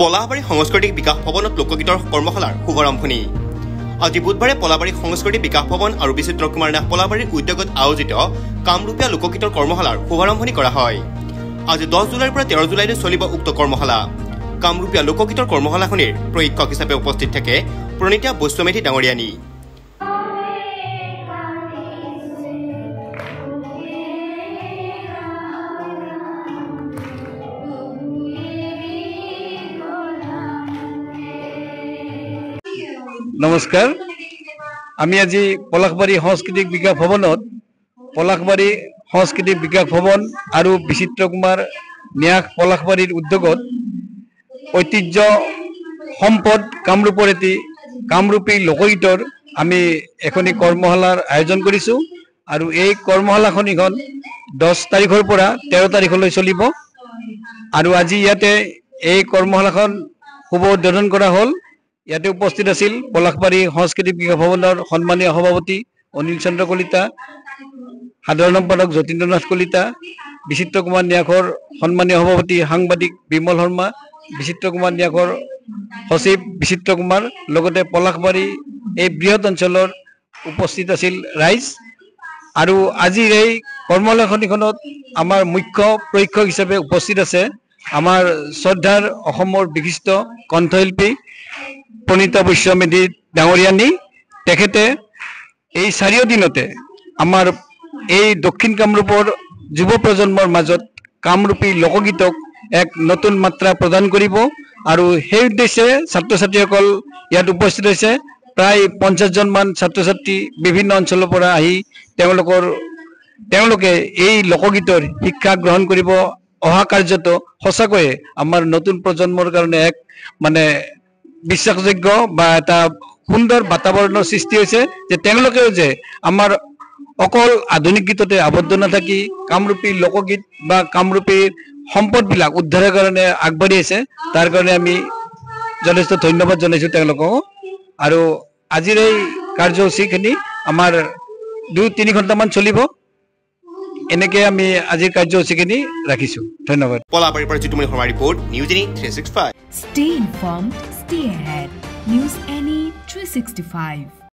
পলাশবাৰী সাংস্কৃতিক বিকাশ ভৱনত লোকগীতৰ কৰ্মশালাৰ শুভাৰম্ভণি আজি বুধবাৰে পলাশবাৰী সাংস্কৃতিক বিকাশ ভৱন আৰু বিচিত্ৰ কুমাৰ নাথ পলাশবাৰীৰ উদ্যোগত আয়োজিত কামৰূপীয়া লোকগীতৰ কৰ্মশালাৰ শুভাৰম্ভণি কৰা হয়। আজি 10 জুলাইৰ পৰা 13 জুলাইলৈ চলিব উক্ত কৰ্মশালা। কামৰূপীয়া লোকগীতৰ কৰ্মশালাখনিৰ প্ৰশিক্ষক হিচাপে উপস্থিত থাকে প্ৰণীতা বৈষ্ণমেধি ডাঙৰীয়ানী। নমস্কাৰ, আমি আজি পলাশবাৰী সাংস্কৃতিক বিকাশ ভৱনত পলাশবাৰী সাংস্কৃতিক বিকাশ ভৱন আৰু বিচিত্ৰ কুমাৰ ন্যাস পলাশবাৰীৰ উদ্যোগত ঐতিহ্য সম্পদ কামৰূপৰ এটি কামৰূপী লোকগীতৰ আমি এখনি কৰ্মশালাৰ আয়োজন কৰিছোঁ আৰু এই কৰ্মশালাখনিখন 10 তাৰিখৰ পৰা 13 তাৰিখলৈ চলিব আৰু আজি ইয়াতে এই কৰ্মশালাখন শুভ উদ্বোধন কৰা হ'ল। ইয়াতে উপস্থিত আছিল পলাশবাৰী সাংস্কৃতিক বিকাশ ভৱনৰ সন্মানীয় সভাপতি অনিল চন্দ্ৰ কলিতা, সাধাৰণ সম্পাদক যতীন্দ্ৰনাথ কলিতা, বিচিত্ৰ কুমাৰ ন্যাসৰ সন্মানীয় সভাপতি সাংবাদিক বিমল শৰ্মা, বিচিত্ৰ কুমাৰ ন্যাসৰ সচিব বিচিত্ৰ কুমাৰ, লগতে পলাশবাৰী এই বৃহৎ অঞ্চলৰ উপস্থিত আছিল ৰাইজ। আৰু আজিৰ এই কৰ্মশালাখনিখনত আমাৰ মুখ্য প্ৰশিক্ষক হিচাপে উপস্থিত আছে আমাৰ শ্ৰদ্ধাৰ অসমৰ বিশিষ্ট কণ্ঠশিল্পী প্ৰণীতা বৈষ্ণমেধি ডাঙৰীয়ানী। তেখেতে এই 4 দিনতে আমাৰ এই দক্ষিণ কামৰূপৰ যুৱ প্ৰজন্মৰ মাজত কামৰূপী লোকগীতক এক নতুন মাত্ৰা প্ৰদান কৰিব আৰু সেই উদ্দেশ্যে ছাত্ৰ ছাত্ৰীসকল ইয়াত উপস্থিত হৈছে। প্ৰায় 50জন মান ছাত্ৰ ছাত্ৰী বিভিন্ন অঞ্চলৰ পৰা আহি তেওঁলোকে এই লোকগীতৰ শিক্ষা গ্ৰহণ কৰিব অহা কাৰ্যত সঁচাকৈয়ে আমাৰ নতুন প্ৰজন্মৰ কাৰণে এক বিশ্বাসযোগ্য বা এটা সুন্দৰ বাতাবৰণৰ সৃষ্টি হৈছে যে তেওঁলোকেও যে আমাৰ অকল আধুনিক গীততে আবদ্ধ নাথাকি কামৰূপী লোকগীত বা কামৰূপী সম্পদবিলাক উদ্ধাৰৰ কাৰণে আগবাঢ়ি আছে। তাৰ কাৰণে আমি যথেষ্ট ধন্যবাদ জনাইছোঁ তেওঁলোকক। আৰু আজিৰ এই কাৰ্যসূচীখিনি আমাৰ 2-3 ঘণ্টামান চলিব। এনেকে আমি আজিৰ কাৰ্যসূচীখিনি ৰাখিছোঁ। ধন্যবাদ। পলাশবাৰীৰ পৰা জিতুমণি শৰ্মাৰ report, news any 365। Stay informed, stay ahead. News Any 365.